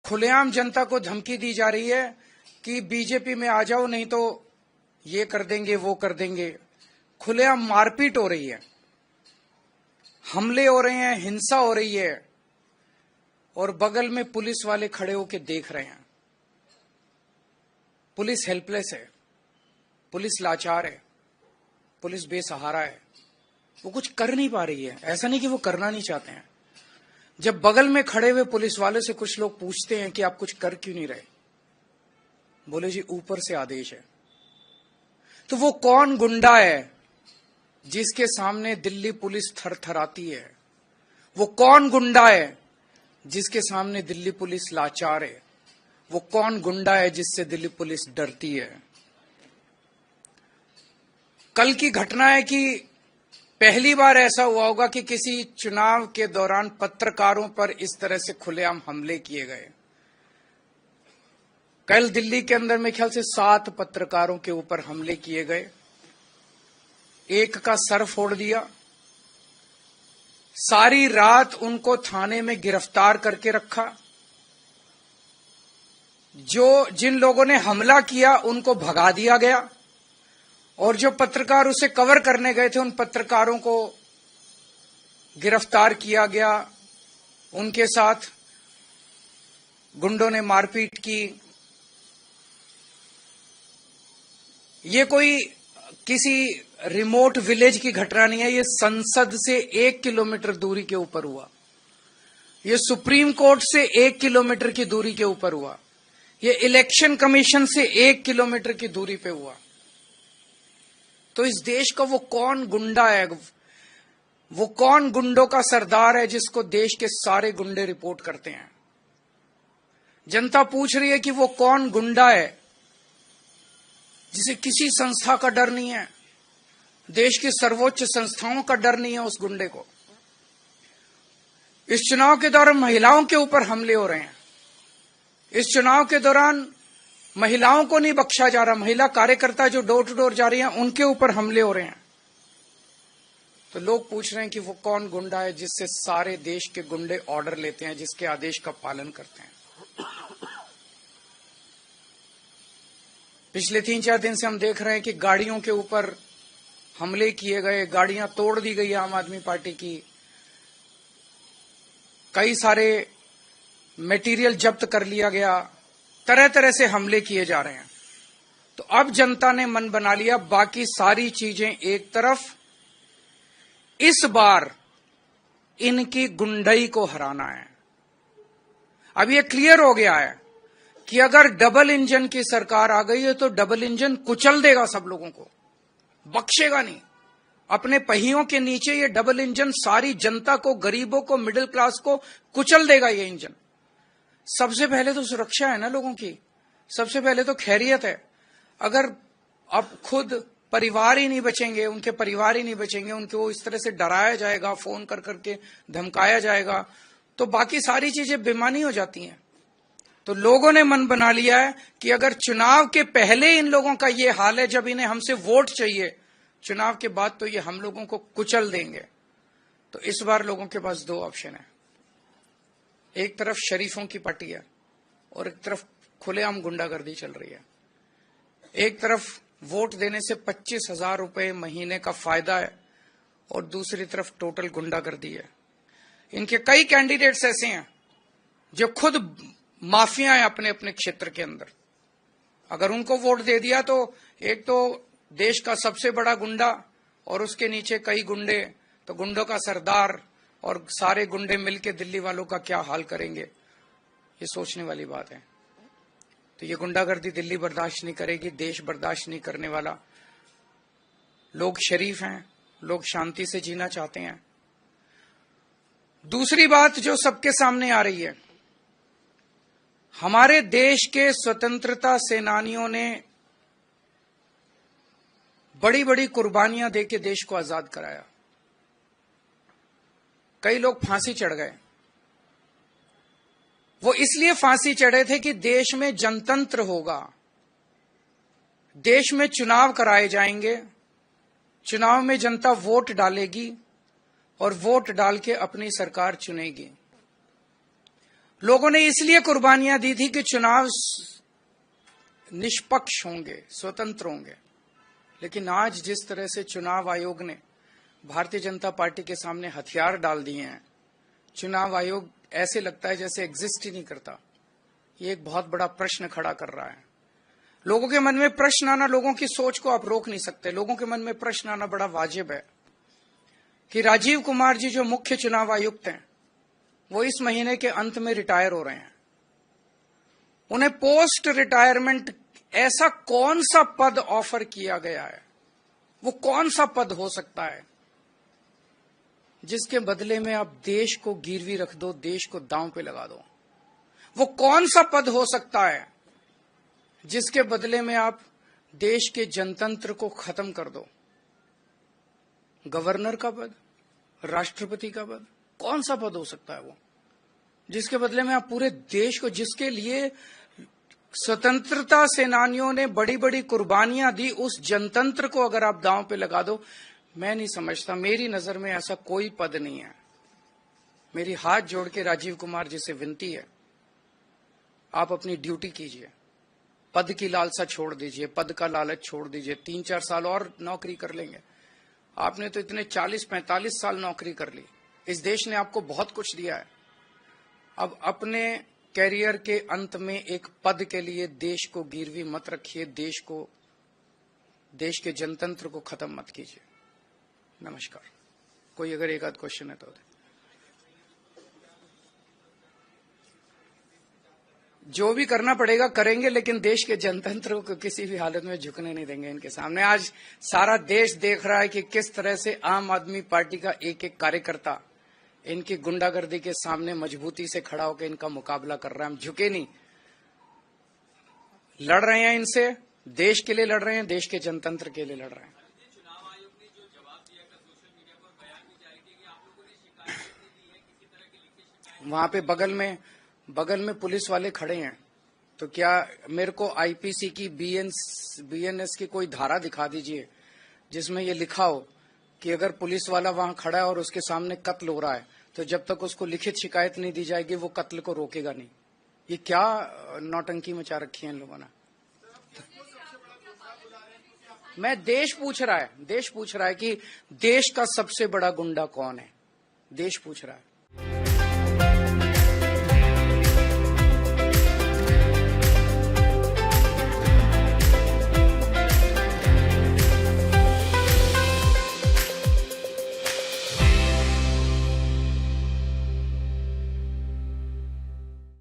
खुलेआम जनता को धमकी दी जा रही है कि बीजेपी में आ जाओ, नहीं तो ये कर देंगे वो कर देंगे। खुलेआम मारपीट हो रही है, हमले हो रहे हैं, हिंसा हो रही है और बगल में पुलिस वाले खड़े होकर देख रहे हैं। पुलिस हेल्पलेस है, पुलिस लाचार है, पुलिस बेसहारा है, वो कुछ कर नहीं पा रही है। ऐसा नहीं कि वो करना नहीं चाहते हैं। जब बगल में खड़े हुए पुलिस वालों से कुछ लोग पूछते हैं कि आप कुछ कर क्यों नहीं रहे, बोले जी ऊपर से आदेश है। तो वो कौन गुंडा है जिसके सामने दिल्ली पुलिस थरथराती है? वो कौन गुंडा है जिसके सामने दिल्ली पुलिस लाचार है? वो कौन गुंडा है जिससे दिल्ली पुलिस डरती है? कल की घटना है कि पहली बार ऐसा हुआ होगा कि किसी चुनाव के दौरान पत्रकारों पर इस तरह से खुलेआम हमले किए गए। कल दिल्ली के अंदर मेरे ख्याल से 7 पत्रकारों के ऊपर हमले किए गए। एक का सर फोड़ दिया, सारी रात उनको थाने में गिरफ्तार करके रखा। जिन लोगों ने हमला किया उनको भगा दिया गया और जो पत्रकार उसे कवर करने गए थे उन पत्रकारों को गिरफ्तार किया गया। उनके साथ गुंडों ने मारपीट की। ये कोई किसी रिमोट विलेज की घटना नहीं है, ये संसद से 1 किलोमीटर दूरी के ऊपर हुआ, ये सुप्रीम कोर्ट से 1 किलोमीटर की दूरी के ऊपर हुआ, ये इलेक्शन कमीशन से 1 किलोमीटर की दूरी पे हुआ। तो इस देश का वो कौन गुंडा है, वो कौन गुंडों का सरदार है जिसको देश के सारे गुंडे रिपोर्ट करते हैं? जनता पूछ रही है कि वो कौन गुंडा है जिसे किसी संस्था का डर नहीं है, देश की सर्वोच्च संस्थाओं का डर नहीं है उस गुंडे को। इस चुनाव के दौरान महिलाओं के ऊपर हमले हो रहे हैं। इस चुनाव के दौरान महिलाओं को नहीं बख्शा जा रहा, महिला कार्यकर्ता जो डोर टू डोर जा रही हैं उनके ऊपर हमले हो रहे हैं। तो लोग पूछ रहे हैं कि वो कौन गुंडा है जिससे सारे देश के गुंडे ऑर्डर लेते हैं, जिसके आदेश का पालन करते हैं। पिछले 3-4 दिन से हम देख रहे हैं कि गाड़ियों के ऊपर हमले किए गए, गाड़ियां तोड़ दी गई आम आदमी पार्टी की, कई सारे मटेरियल जब्त कर लिया गया, तरह तरह से हमले किए जा रहे हैं। तो अब जनता ने मन बना लिया, बाकी सारी चीजें एक तरफ, इस बार इनकी गुंडई को हराना है। अब ये क्लियर हो गया है कि अगर डबल इंजन की सरकार आ गई है तो डबल इंजन कुचल देगा सब लोगों को, बख्शेगा नहीं। अपने पहियों के नीचे ये डबल इंजन सारी जनता को, गरीबों को, मिडिल क्लास को कुचल देगा। ये इंजन सबसे पहले तो सुरक्षा है ना लोगों की, सबसे पहले तो खैरियत है। अगर अब खुद परिवार ही नहीं बचेंगे, उनके परिवार ही नहीं बचेंगे, उनको इस तरह से डराया जाएगा, फोन कर करके धमकाया जाएगा, तो बाकी सारी चीजें बेमानी हो जाती हैं। तो लोगों ने मन बना लिया है कि अगर चुनाव के पहले इन लोगों का ये हाल है, जब इन्हें हमसे वोट चाहिए, चुनाव के बाद तो ये हम लोगों को कुचल देंगे। तो इस बार लोगों के पास 2 ऑप्शन है, एक तरफ शरीफों की पार्टी है और एक तरफ खुलेआम गुंडागर्दी चल रही है। एक तरफ वोट देने से 25,000 रुपए महीने का फायदा है और दूसरी तरफ टोटल गुंडागर्दी है। इनके कई कैंडिडेट्स ऐसे हैं जो खुद माफिया हैं अपने अपने क्षेत्र के अंदर। अगर उनको वोट दे दिया तो एक तो देश का सबसे बड़ा गुंडा और उसके नीचे कई गुंडे, तो गुंडों का सरदार और सारे गुंडे मिलकर दिल्ली वालों का क्या हाल करेंगे, ये सोचने वाली बात है। तो ये गुंडागर्दी दिल्ली बर्दाश्त नहीं करेगी, देश बर्दाश्त नहीं करने वाला। लोग शरीफ हैं, लोग शांति से जीना चाहते हैं। दूसरी बात जो सबके सामने आ रही है, हमारे देश के स्वतंत्रता सेनानियों ने बड़ी बड़ी कुर्बानियां देके देश को आजाद कराया। कई लोग फांसी चढ़ गए। वो इसलिए फांसी चढ़े थे कि देश में जनतंत्र होगा, देश में चुनाव कराए जाएंगे, चुनाव में जनता वोट डालेगी और वोट डाल के अपनी सरकार चुनेगी। लोगों ने इसलिए कुर्बानियां दी थी कि चुनाव निष्पक्ष होंगे, स्वतंत्र होंगे। लेकिन आज जिस तरह से चुनाव आयोग ने भारतीय जनता पार्टी के सामने हथियार डाल दिए हैं, चुनाव आयोग ऐसे लगता है जैसे एग्जिस्ट ही नहीं करता। ये एक बहुत बड़ा प्रश्न खड़ा कर रहा है। लोगों के मन में प्रश्न आना, लोगों की सोच को आप रोक नहीं सकते। लोगों के मन में प्रश्न आना बड़ा वाजिब है कि राजीव कुमार जी जो मुख्य चुनाव आयुक्त हैं, वो इस महीने के अंत में रिटायर हो रहे हैं। उन्हें पोस्ट रिटायरमेंट ऐसा कौन सा पद ऑफर किया गया है, वो कौन सा पद हो सकता है जिसके बदले में आप देश को गिरवी रख दो, देश को दांव पे लगा दो? वो कौन सा पद हो सकता है जिसके बदले में आप देश के जनतंत्र को खत्म कर दो? गवर्नर का पद, राष्ट्रपति का पद, कौन सा पद हो सकता है वो जिसके बदले में आप पूरे देश को, जिसके लिए स्वतंत्रता सेनानियों ने बड़ी बड़ी कुर्बानियां दी, उस जनतंत्र को अगर आप दांव पे लगा दो? मैं नहीं समझता, मेरी नजर में ऐसा कोई पद नहीं है। मेरी हाथ जोड़ के राजीव कुमार जी से विनती है, आप अपनी ड्यूटी कीजिए, पद की लालसा छोड़ दीजिए, पद का लालच छोड़ दीजिए। 3-4 साल और नौकरी कर लेंगे। आपने तो इतने 40-45 साल नौकरी कर ली, इस देश ने आपको बहुत कुछ दिया है। अब अपने कैरियर के अंत में एक पद के लिए देश को गिरवी मत रखिए, देश के जनतंत्र को खत्म मत कीजिए। नमस्कार। कोई अगर एक आध क्वेश्चन है तो दे। जो भी करना पड़ेगा करेंगे, लेकिन देश के जनतंत्र को किसी भी हालत में झुकने नहीं देंगे इनके सामने। आज सारा देश देख रहा है कि किस तरह से आम आदमी पार्टी का एक एक कार्यकर्ता इनकी गुंडागर्दी के सामने मजबूती से खड़ा होकर इनका मुकाबला कर रहा है। हम झुके नहीं, लड़ रहे हैं इनसे, देश के लिए लड़ रहे हैं, देश के जनतंत्र के लिए लड़ रहे हैं। वहां पे बगल में पुलिस वाले खड़े हैं, तो क्या मेरे को आईपीसी की बीएनएस की कोई धारा दिखा दीजिए जिसमें ये लिखा हो कि अगर पुलिस वाला वहां खड़ा है और उसके सामने कत्ल हो रहा है तो जब तक उसको लिखित शिकायत नहीं दी जाएगी वो कत्ल को रोकेगा नहीं। ये क्या नौटंकी मचा रखी है इन लोगों ने? मैं देश पूछ रहा है कि देश का सबसे बड़ा गुंडा कौन है, देश पूछ रहा है।